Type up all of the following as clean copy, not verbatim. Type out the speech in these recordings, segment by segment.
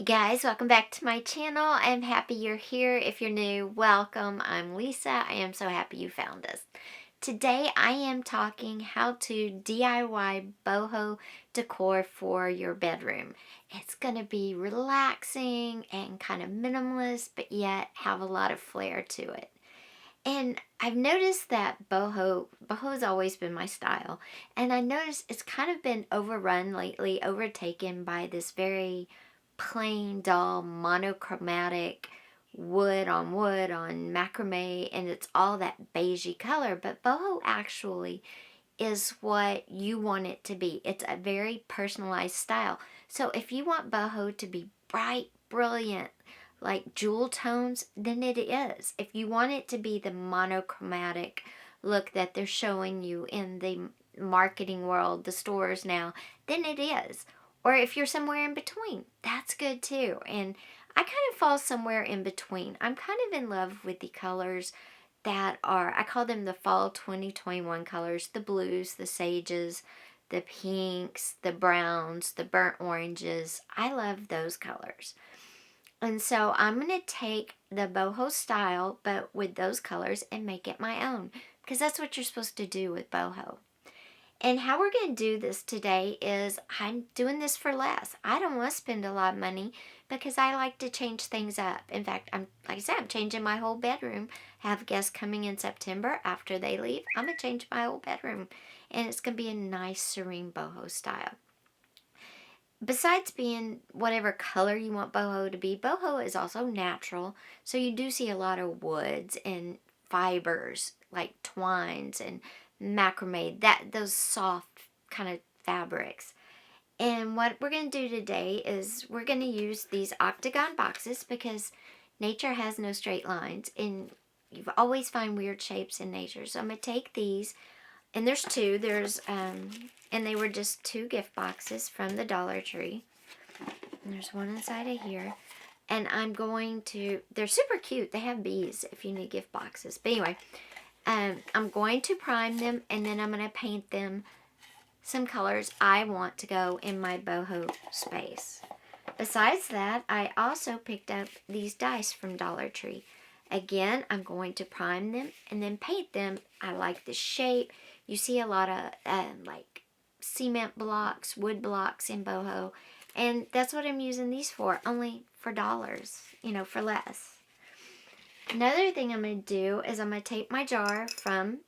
Hey guys, welcome back to my channel. I'm happy you're here. If you're new, welcome. I'm Lisa. I am so happy you found us. Today I am talking how to DIY boho decor for your bedroom. It's going to be relaxing and kind of minimalist, but yet have a lot of flair to it. And I've noticed that boho's always been my style. And I noticed it's kind of been overrun lately, overtaken by this very plain, dull, monochromatic wood on macrame, and it's all that beigey color. But boho actually is what you want it to be. It's a very personalized style. So if you want boho to be bright, brilliant, like jewel tones, then it is. If you want it to be the monochromatic look that they're showing you in the marketing world, the stores now, then it is. Or if you're somewhere in between, that's good too. And I kind of fall somewhere in between. I'm kind of in love with the colors that are, I call them the fall 2021 colors, the blues, the sages, the pinks, the browns, the burnt oranges. I love those colors. And so I'm going to take the boho style, but with those colors, and make it my own. Because that's what you're supposed to do with boho. And how we're going to do this today is I'm doing this for less. I don't want to spend a lot of money because I like to change things up. In fact, like I said, I'm changing my whole bedroom. I have guests coming in September. After they leave, I'm going to change my whole bedroom. And it's going to be a nice, serene boho style. Besides being whatever color you want boho to be, boho is also natural. So you do see a lot of woods and fibers like twines and macrame, those soft kind of fabrics. And what we're going to do today is we're going to use these octagon boxes because nature has no straight lines and you always find weird shapes in nature. So I'm going to take these, and there's two. And they were just 2 gift boxes from the Dollar Tree. And there's one inside of here. And I'm going to, they're super cute. They have bees if you need gift boxes. But anyway, I'm going to prime them, and then I'm going to paint them some colors I want to go in my boho space. Besides that, I also picked up these dice from Dollar Tree. Again, I'm going to prime them and then paint them. I like the shape. You see a lot of like cement blocks, wood blocks in boho. And that's what I'm using these for, only for dollars, for less. Another thing I'm going to do is I'm going to take my jar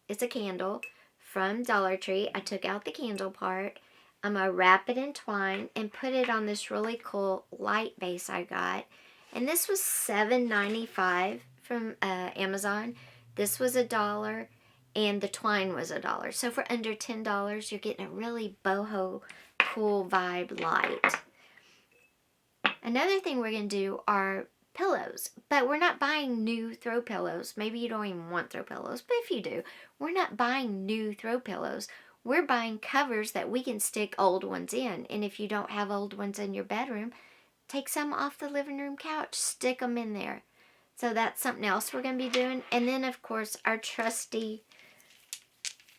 it's a candle, from Dollar Tree. I took out the candle part. I'm going to wrap it in twine and put it on this really cool light base I got. And this was $7.95 from Amazon. This was $1. And the twine was $1. So for under $10, you're getting a really boho cool vibe light. Another thing we're going to do are pillows. But we're not buying new throw pillows. Maybe you don't even want throw pillows. But if you do, we're not buying new throw pillows. We're buying covers that we can stick old ones in. And if you don't have old ones in your bedroom, take some off the living room couch. Stick them in there. So that's something else we're going to be doing. And then, of course, our trusty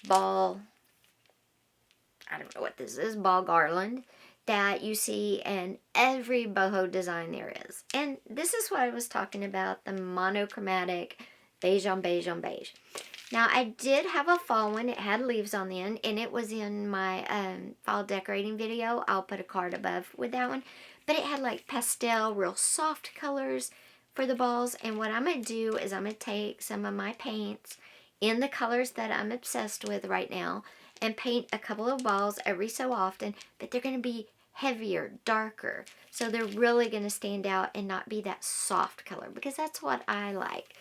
ball, I don't know what this is, ball garland that you see in every boho design there is. And this is what I was talking about, the monochromatic beige on beige on beige. Now, I did have a fall one. It had leaves on the end, and it was in my fall decorating video. I'll put a card above with that one. But it had like pastel, real soft colors for the balls. And what I'm going to do is I'm going to take some of my paints in the colors that I'm obsessed with right now and paint a couple of balls every so often, but they're going to be heavier, darker. So they're really going to stand out and not be that soft color because that's what I like.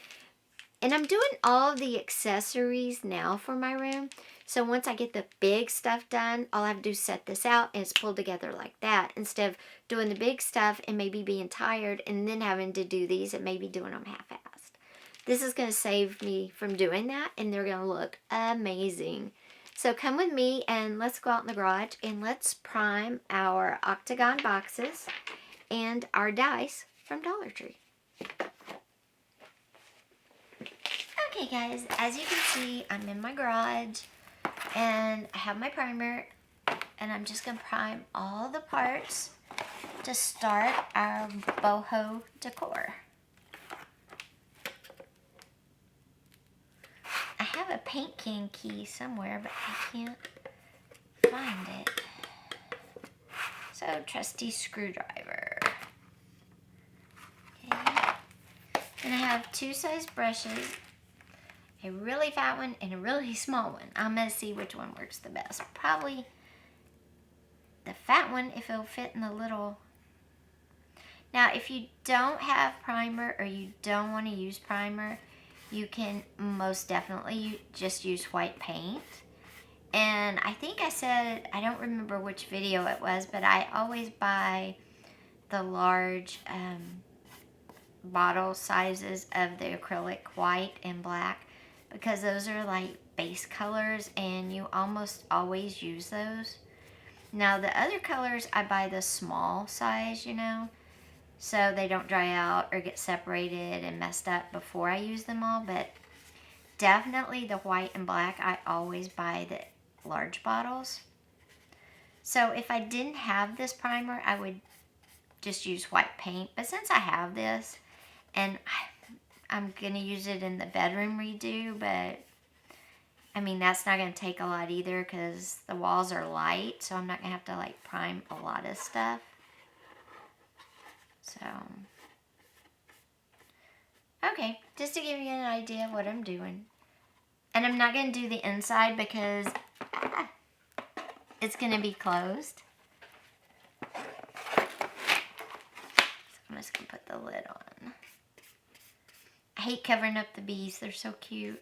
And I'm doing all of the accessories now for my room. So once I get the big stuff done, all I have to do is set this out and it's pulled together like that. Instead of doing the big stuff and maybe being tired and then having to do these and maybe doing them half-assed. This is going to save me from doing that, and they're going to look amazing. So come with me, and let's go out in the garage, and let's prime our octagon boxes and our dice from Dollar Tree. Okay, guys, as you can see, I'm in my garage, and I have my primer, and I'm just going to prime all the parts to start our boho decor. I have a paint can key somewhere, but I can't find it. So, trusty screwdriver. Okay. And I have two size brushes, a really fat one and a really small one. I'm going to see which one works the best. Probably the fat one if it'll fit in the little. Now, if you don't have primer or you don't want to use primer, you can most definitely just use white paint. And I think I said, I don't remember which video it was, but I always buy the large bottle sizes of the acrylic white and black because those are like base colors and you almost always use those. Now the other colors, I buy the small size, you know, so they don't dry out or get separated and messed up before I use them all. But definitely the white and black, I always buy the large bottles. So if I didn't have this primer, I would just use white paint. But since I have this, and I'm going to use it in the bedroom redo, but I mean, that's not going to take a lot either because the walls are light, so I'm not going to have to like prime a lot of stuff. So, okay, just to give you an idea of what I'm doing. And I'm not going to do the inside because it's going to be closed. So I'm just going to put the lid on. I hate covering up the bees. They're so cute.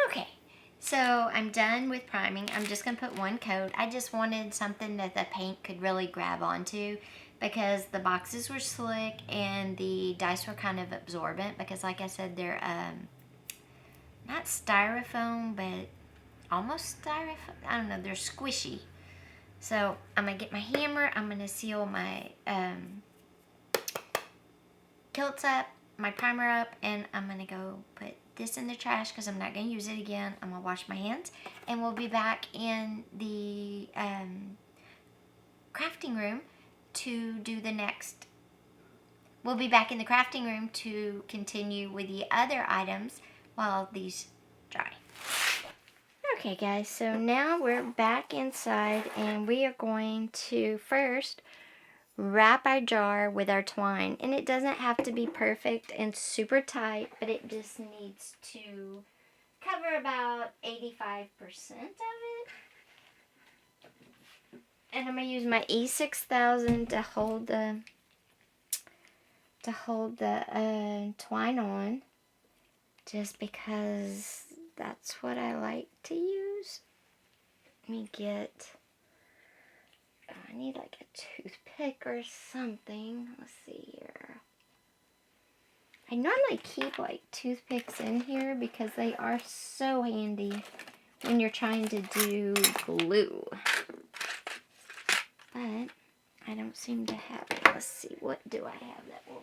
Okay, so I'm done with priming. I'm just going to put one coat. I just wanted something that the paint could really grab onto because the boxes were slick and the dice were kind of absorbent because like I said, they're not styrofoam, but almost styrofoam. I don't know, they're squishy. So I'm going to get my hammer. I'm going to seal my kilts up, my primer up, and I'm going to go put this in the trash because I'm not going to use it again. I'm going to wash my hands, and we'll be back in the crafting room to do the next. We'll be back in the crafting room to continue with the other items while these dry. Okay guys, so now we're back inside and we are going to first wrap our jar with our twine. And it doesn't have to be perfect and super tight, but it just needs to cover about 85% of it. And I'm going to use my E6000 to hold the twine on, just because that's what I like to use. Let me get, I need like a toothpick or something. Let's see here. I normally keep like toothpicks in here because they are so handy when you're trying to do glue. But I don't seem to have it. Let's see, what do I have that will work?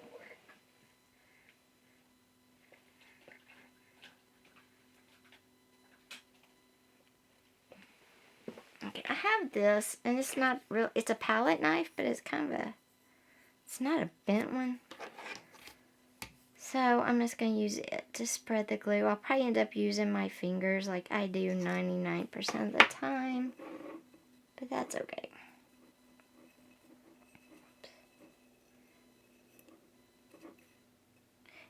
Okay, I have this, and it's not real, it's a palette knife, but it's kind of a, it's not a bent one. So I'm just going to use it to spread the glue. I'll probably end up using my fingers like I do 99% of the time, but that's okay.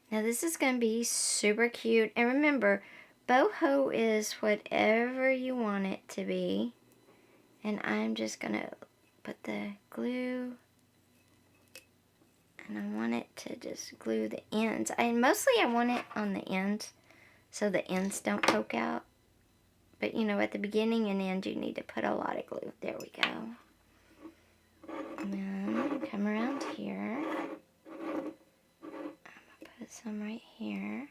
Now this is going to be super cute, and remember, boho is whatever you want it to be. And I'm just going to put the glue, and I want it to just glue the ends. And mostly I want it on the ends so the ends don't poke out. But you know, at the beginning and end you need to put a lot of glue. There we go. And then come around here. I'm going to put some right here.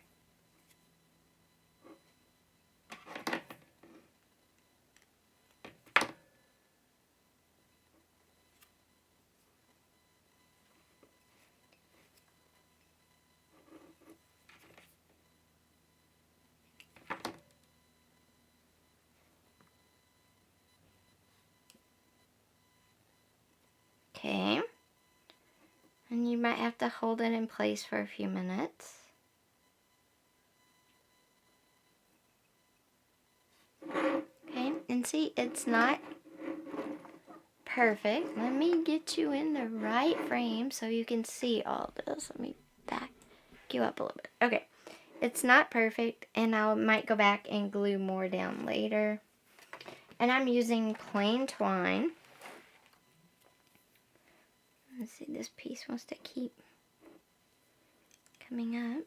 might have to hold it in place for a few minutes. Okay, and see, it's not perfect. Let me get you in the right frame so you can see all this. Let me back you up a little bit. Okay, it's not perfect, and I might go back and glue more down later. And I'm using plain twine. Let's see, this piece wants to keep coming up.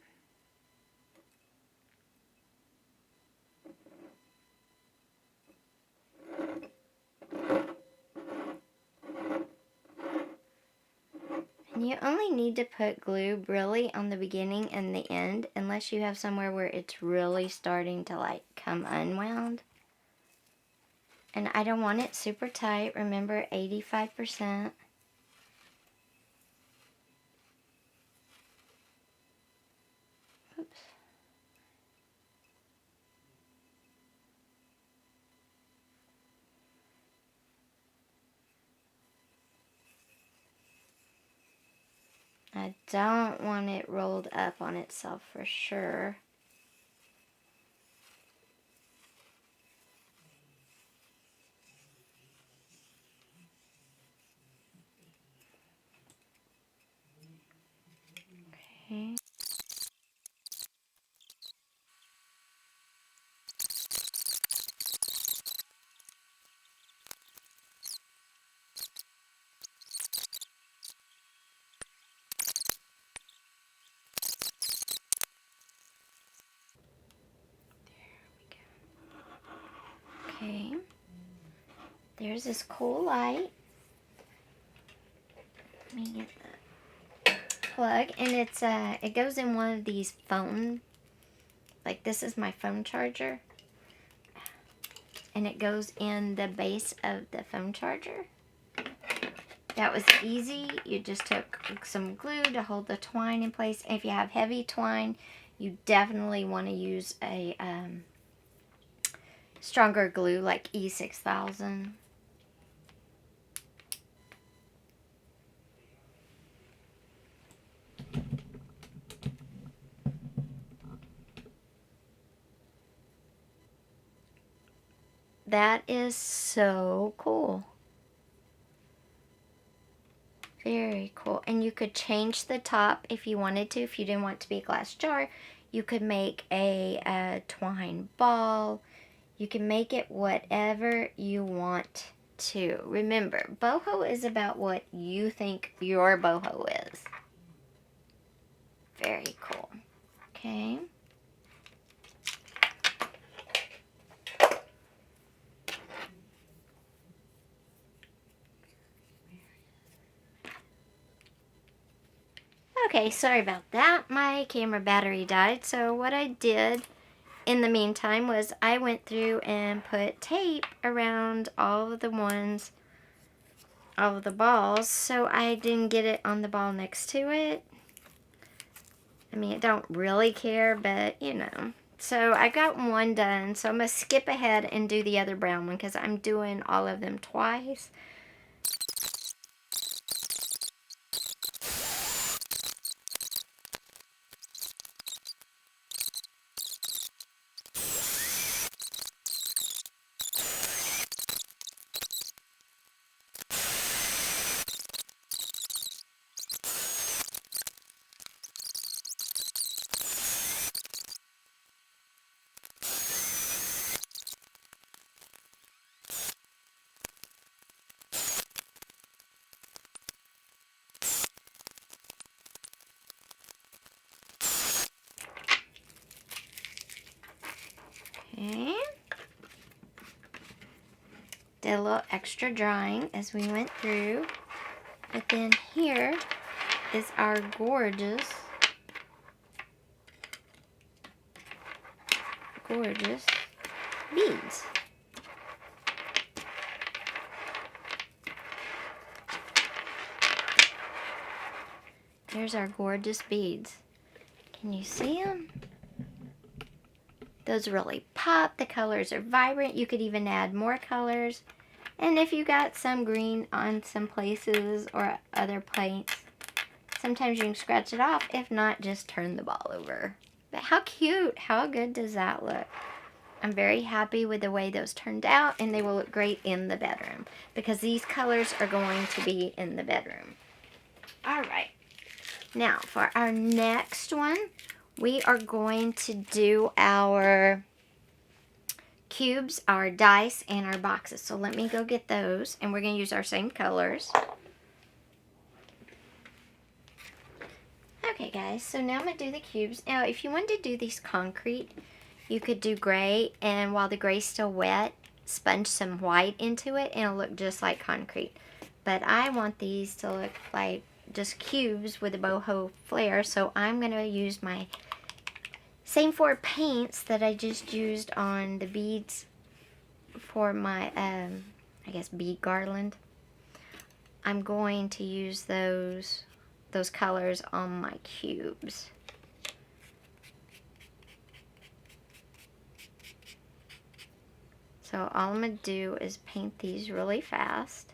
And you only need to put glue really on the beginning and the end, unless you have somewhere where it's really starting to like come unwound. And I don't want it super tight. Remember, 85%. Oops. I don't want it rolled up on itself for sure. Okay. Okay, there's this cool light. Let me get the plug, and it goes in one of these phone, like this is my phone charger, and it goes in the base of the phone charger. That was easy. You just took some glue to hold the twine in place. If you have heavy twine, you definitely want to use a stronger glue like E6000. That is so cool. Very cool. And you could change the top if you wanted to. If you didn't want it to be a glass jar, you could make a twine ball. You can make it whatever you want to. Remember, boho is about what you think your boho is. Very cool. Okay. Okay, sorry about that. My camera battery died. So what I did in the meantime was I went through and put tape around all of the ones, all of the balls, so I didn't get it on the ball next to it. I mean, I don't really care, but you know. So I got one done, so I'm going to skip ahead and do the other brown one because I'm doing all of them twice. Okay. Did a little extra drawing as we went through. But then here is our gorgeous beads. There's our gorgeous beads. Can you see them? Those really pop. The colors are vibrant. You could even add more colors. And if you got some green on some places or other paints, Sometimes you can scratch it off. If not, just turn the ball over. But how cute. How good does that look? I'm very happy with the way those turned out, and they will look great in the bedroom because these colors are going to be in the bedroom. All right. Now, for our next one, we are going to do our cubes, our dice, and our boxes. So let me go get those, and we're going to use our same colors. Okay, guys, so now I'm going to do the cubes. Now, if you wanted to do these concrete, you could do gray, and while the gray's still wet, sponge some white into it, and it'll look just like concrete. But I want these to look like just cubes with a boho flair, so I'm going to use my same 4 paints that I just used on the beads for my, I guess, bead garland. I'm going to use those colors on my cubes. So all I'm going to do is paint these really fast.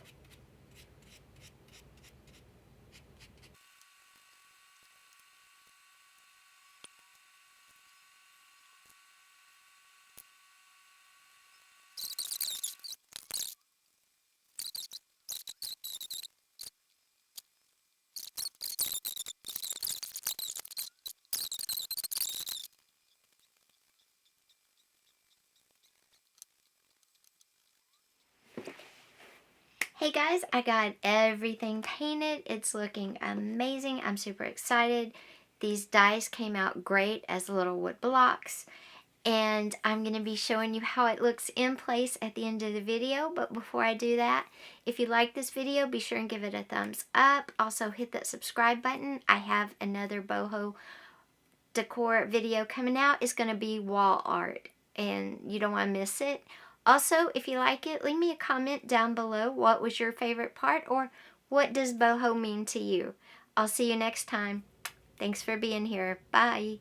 Hey guys, I got everything painted. It's looking amazing. I'm super excited. These dies came out great as little wood blocks. And I'm going to be showing you how it looks in place at the end of the video. But before I do that, if you like this video, be sure and give it a thumbs up. Also hit that subscribe button. I have another boho decor video coming out. It's going to be wall art, and you don't want to miss it. Also, if you like it, leave me a comment down below. What was your favorite part, or what does boho mean to you? I'll see you next time. Thanks for being here. Bye.